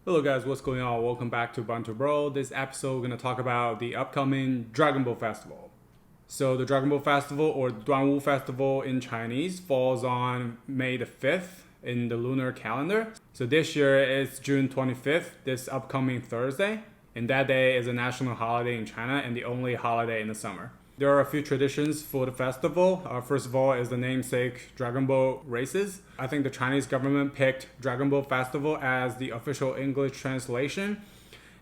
Hello guys, what's going on? Welcome back to Bantu Bro. This episode we're going to talk about the upcoming Dragon Boat Festival. So the Dragon Boat Festival, or Duanwu Festival in Chinese, falls on May the 5th in the lunar calendar. So this year it's June 25th, this upcoming Thursday. And that day is a national holiday in China and the only holiday in the summer. There are a few traditions for the festival. First of all is the namesake Dragon Boat races. I think the Chinese government picked Dragon Boat Festival as the official English translation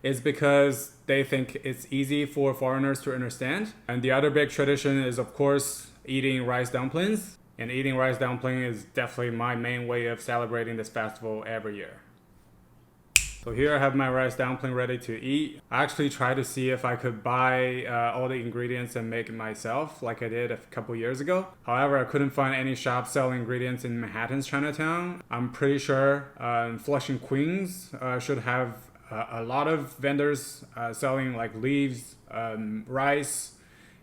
is because they think it's easy for foreigners to understand. And the other big tradition is, of course, eating rice dumplings. And eating rice dumpling is definitely my main way of celebrating this festival every year. So here I have my rice dumpling ready to eat. I actually tried to see if I could buy all the ingredients and make it myself like I did a couple years ago. However, I couldn't find any shops selling ingredients in Manhattan's Chinatown. I'm pretty sure Flushing, Queens should have a lot of vendors selling like leaves, rice,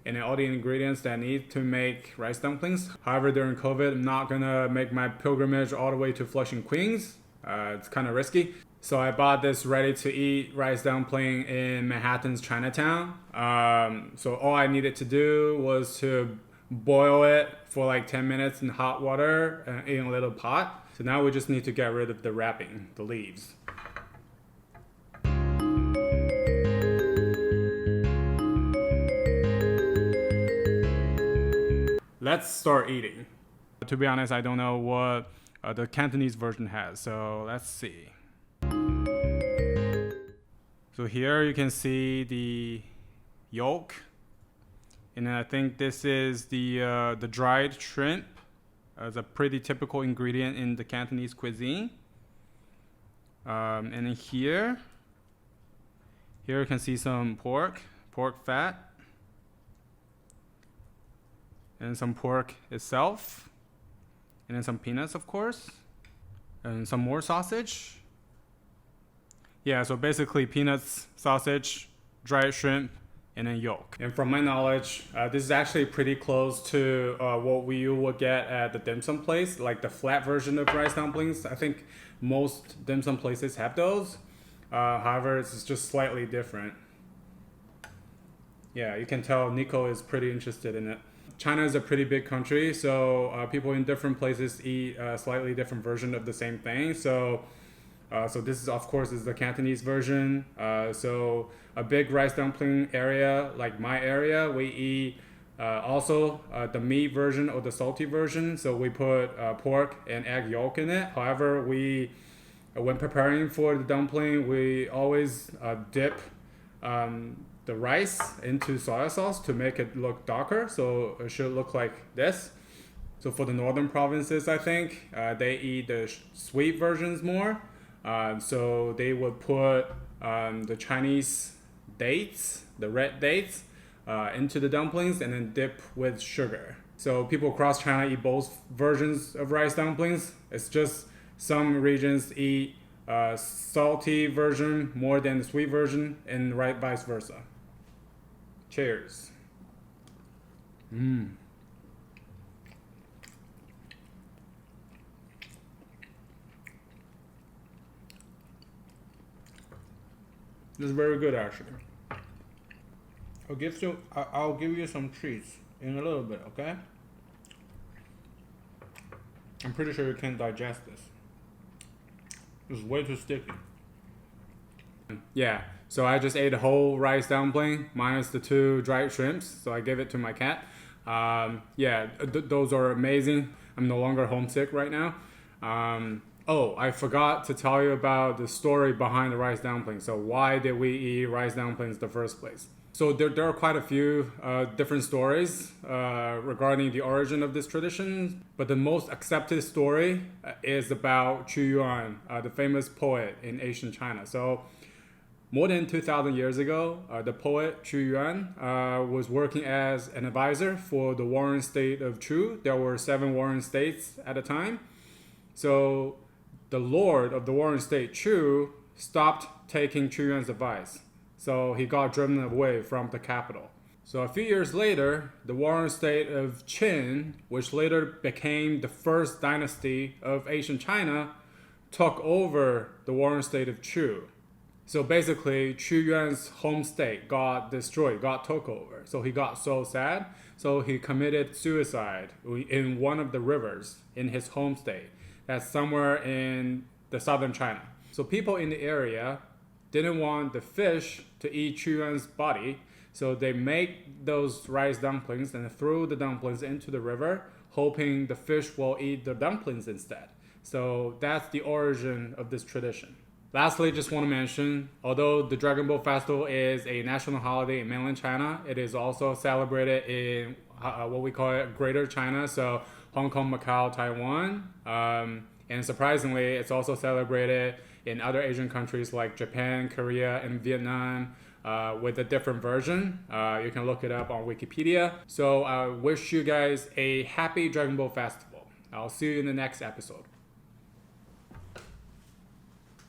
and all the ingredients that I need to make rice dumplings. However, during COVID, I'm not gonna make my pilgrimage all the way to Flushing, Queens. It's kind of risky. So I bought this ready-to-eat rice dumpling in Manhattan's Chinatown. So all I needed to do was to boil it for like 10 minutes in hot water in a little pot. So now we just need to get rid of the wrapping, the leaves. Let's start eating. To be honest, I don't know what the Cantonese version has, so let's see. So here you can see the yolk, and then I think this is the dried shrimp as a pretty typical ingredient in the Cantonese cuisine. And then here you can see some pork fat, and some pork itself, and then some peanuts, of course, and some more sausage. Yeah, so basically peanuts, sausage, dried shrimp, and then yolk. And from my knowledge, this is actually pretty close to what we would get at the dim sum place, like the flat version of rice dumplings. I think most dim sum places have those. However, it's just slightly different. Yeah, you can tell Nico is pretty interested in it. China is a pretty big country, so people in different places eat a slightly different version of the same thing. So this is, of course, is the Cantonese version. So a big rice dumpling area, like my area, we eat also the meat version or the salty version. So we put pork and egg yolk in it. However, when preparing for the dumpling, we always dip the rice into soy sauce to make it look darker. So it should look like this. So for the northern provinces, I think they eat the sweet versions more. So they would put the Chinese dates, the red dates, into the dumplings and then dip with sugar. So people across China eat both versions of rice dumplings. It's just some regions eat salty version more than the sweet version, and right vice versa. Cheers. This is very good, actually. I'll give you some treats in a little bit, okay? I'm pretty sure you can digest this. It's way too sticky. Yeah, so I just ate a whole rice dumpling minus the 2 dried shrimps. So I gave it to my cat. Those are amazing. I'm no longer homesick right now. Oh, I forgot to tell you about the story behind the rice dumplings. So why did we eat rice dumplings in the first place? So there are quite a few different stories regarding the origin of this tradition. But the most accepted story is about Qu Yuan, the famous poet in ancient China. So more than 2,000 years ago, the poet Qu Yuan was working as an advisor for the warring state of Chu. There were 7 warring states at the time. So the lord of the warring state, Chu, stopped taking Qu Yuan's advice. So he got driven away from the capital. So a few years later, the warring state of Qin, which later became the first dynasty of ancient China, took over the Warren state of Chu. So basically, Chu Yuan's home state got destroyed, got took over. So he got so sad, so he committed suicide in one of the rivers in his home state. That's somewhere in the southern China. So people in the area didn't want the fish to eat Chu Yuan's body, so they make those rice dumplings and threw the dumplings into the river, hoping the fish will eat the dumplings instead. So that's the origin of this tradition. Lastly, just want to mention, although the Dragon Boat Festival is a national holiday in mainland China, it is also celebrated in what we call it Greater China, so Hong Kong, Macau, Taiwan. And surprisingly, it's also celebrated in other Asian countries like Japan, Korea, and Vietnam with a different version. You can look it up on Wikipedia. So I wish you guys a happy Dragon Boat Festival. I'll see you in the next episode.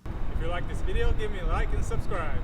If you like this video, give me a like and subscribe.